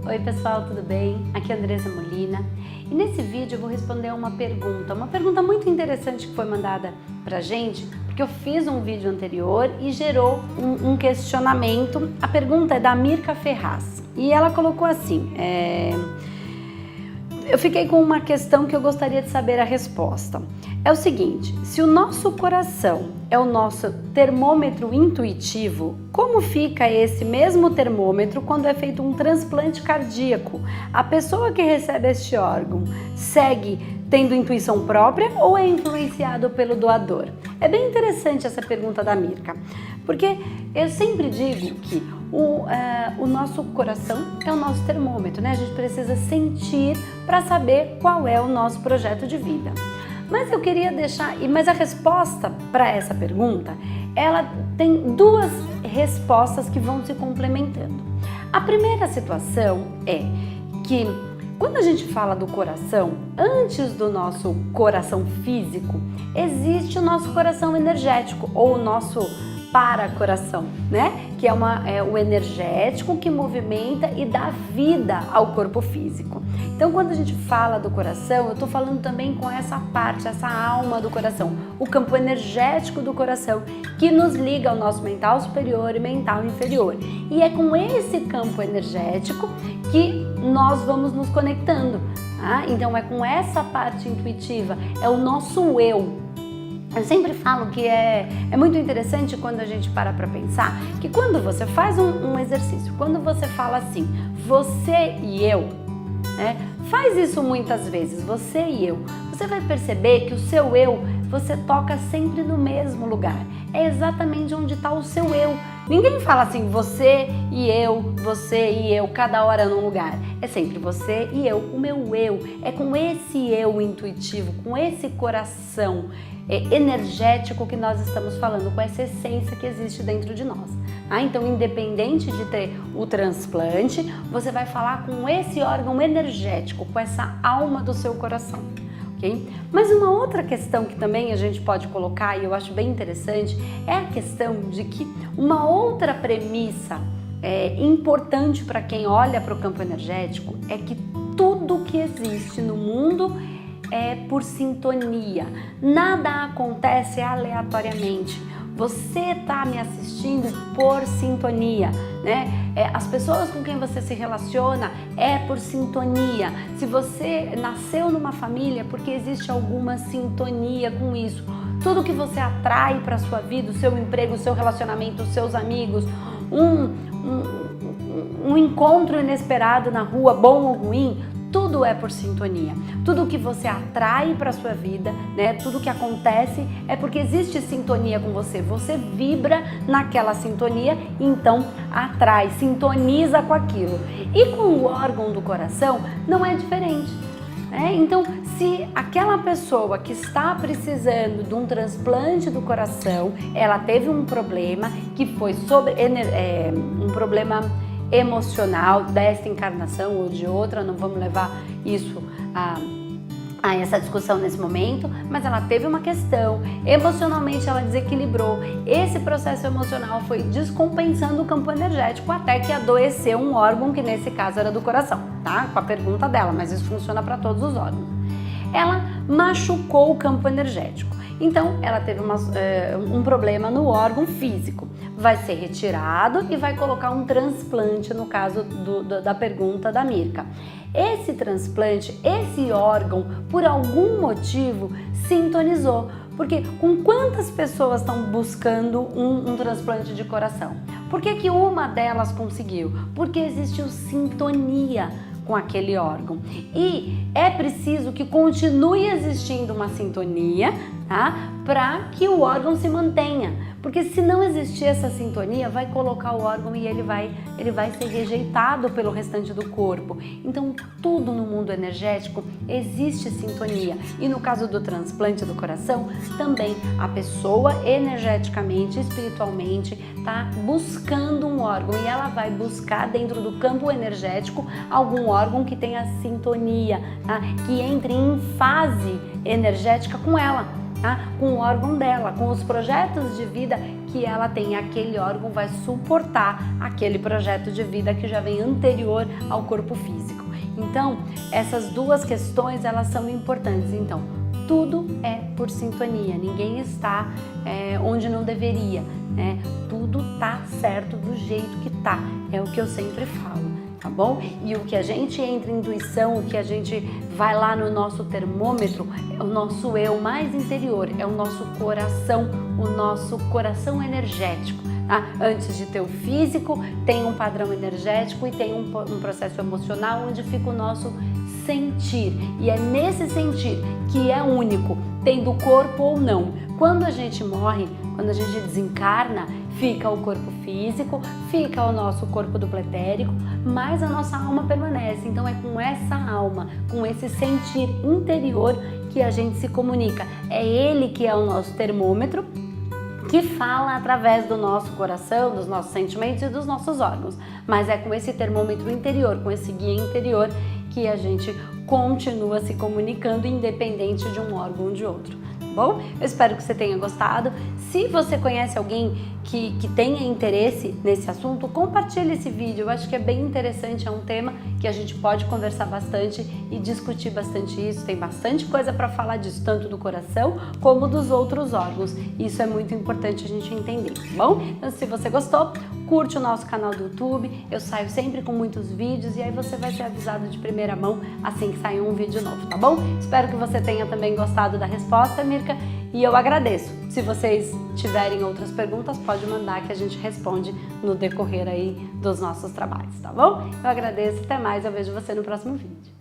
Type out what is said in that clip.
Oi pessoal, tudo bem? Aqui é a Andressa Molina e nesse vídeo eu vou responder uma pergunta muito interessante que foi mandada pra gente, porque eu fiz um vídeo anterior e gerou um questionamento. A pergunta é da Mirka Ferraz e ela colocou assim, eu fiquei com uma questão que eu gostaria de saber a resposta. É o seguinte, se o nosso coração é o nosso termômetro intuitivo, como fica esse mesmo termômetro quando é feito um transplante cardíaco? A pessoa que recebe este órgão segue tendo intuição própria ou é influenciado pelo doador? É bem interessante essa pergunta da Mirka, porque eu sempre digo que o nosso coração é o nosso termômetro, né? A gente precisa sentir para saber qual é o nosso projeto de vida. Mas eu queria mas a resposta para essa pergunta, ela tem duas respostas que vão se complementando. A primeira situação é que quando a gente fala do coração, antes do nosso coração físico, existe o nosso coração energético ou o nosso paracoração, né? Que é o energético que movimenta e dá vida ao corpo físico. Então, quando a gente fala do coração, eu estou falando também com essa parte, essa alma do coração, o campo energético do coração que nos liga ao nosso mental superior e mental inferior. E é com esse campo energético que nós vamos nos conectando. Tá? Então, é com essa parte intuitiva, é o nosso eu. Eu sempre falo que é muito interessante quando a gente para pensar que quando você faz um exercício, quando você fala assim, você e eu, né, faz isso muitas vezes, você e eu, você vai perceber que o seu eu, você toca sempre no mesmo lugar, é exatamente onde está o seu eu. Ninguém fala assim, você e eu, cada hora num lugar. É sempre você e eu, o meu eu. É com esse eu intuitivo, com esse coração energético que nós estamos falando, com essa essência que existe dentro de nós. Então, independente de ter o transplante, você vai falar com esse órgão energético, com essa alma do seu coração. Okay? Mas uma outra questão que também a gente pode colocar, e eu acho bem interessante, é a questão de que uma outra premissa importante para quem olha para o campo energético é que tudo que existe no mundo é por sintonia, nada acontece aleatoriamente. Você está me assistindo por sintonia, né? As pessoas com quem você se relaciona é por sintonia. Se você nasceu numa família, porque existe alguma sintonia com isso. Tudo que você atrai para a sua vida, o seu emprego, o seu relacionamento, os seus amigos, um encontro inesperado na rua, bom ou ruim, tudo é por sintonia. Tudo que você atrai para a sua vida, né? Tudo que acontece é porque existe sintonia com você. Você vibra naquela sintonia, então atrai, sintoniza com aquilo. E com o órgão do coração não é diferente. Então, se aquela pessoa que está precisando de um transplante do coração, ela teve um problema que foi um problema emocional desta encarnação ou de outra, não vamos levar isso a essa discussão nesse momento, mas ela teve uma questão, emocionalmente ela desequilibrou, esse processo emocional foi descompensando o campo energético até que adoeceu um órgão que nesse caso era do coração, tá? Com a pergunta dela, mas isso funciona para todos os órgãos. Ela machucou o campo energético, então ela teve um problema no órgão físico. Vai ser retirado e vai colocar um transplante, no caso da pergunta da Mirka. Esse transplante, esse órgão, por algum motivo, sintonizou. Porque com quantas pessoas estão buscando um transplante de coração? Por que uma delas conseguiu? Porque existiu sintonia com aquele órgão. E é preciso que continue existindo uma sintonia, tá? Para que o órgão se mantenha. Porque se não existir essa sintonia, vai colocar o órgão e ele vai ser rejeitado pelo restante do corpo. Então, tudo no mundo energético existe sintonia. E no caso do transplante do coração, também a pessoa energeticamente, espiritualmente, está buscando um órgão. E ela vai buscar dentro do campo energético algum órgão que tenha sintonia, tá? Que entre em fase energética com ela. Tá? Com o órgão dela, com os projetos de vida que que ela tem aquele órgão, vai suportar aquele projeto de vida que já vem anterior ao corpo físico. Então, essas duas questões, elas são importantes. Então, tudo é por sintonia, ninguém está onde não deveria, né? Tudo tá certo do jeito que tá, é o que eu sempre falo, tá bom? E o que a gente entra em intuição, o que a gente vai lá no nosso termômetro, é o nosso eu mais interior, é o nosso coração energético. Tá? Antes de ter o físico, tem um padrão energético e tem um processo emocional onde fica o nosso sentir. E é nesse sentir que é único, tendo corpo ou não. Quando a gente morre, quando a gente desencarna, fica o corpo físico, fica o nosso corpo dupletérico, mas a nossa alma permanece. Então é com essa alma, com esse sentir interior que a gente se comunica. É ele que é o nosso termômetro, que fala através do nosso coração, dos nossos sentimentos e dos nossos órgãos. Mas é com esse termômetro interior, com esse guia interior, que a gente continua se comunicando independente de um órgão ou de outro. Bom, eu espero que você tenha gostado. Se você conhece alguém que tenha interesse nesse assunto, compartilhe esse vídeo. Eu acho que é bem interessante, é um tema que a gente pode conversar bastante e discutir bastante isso. Tem bastante coisa para falar disso, tanto do coração como dos outros órgãos. Isso é muito importante a gente entender, tá bom? Então, se você gostou, curte o nosso canal do YouTube. Eu saio sempre com muitos vídeos e aí você vai ser avisado de primeira mão assim que sair um vídeo novo, tá bom? Espero que você tenha também gostado da resposta, Mirka, e eu agradeço. Se vocês tiverem outras perguntas, pode mandar que a gente responde no decorrer aí dos nossos trabalhos, tá bom? Eu agradeço, até mais, eu vejo você no próximo vídeo.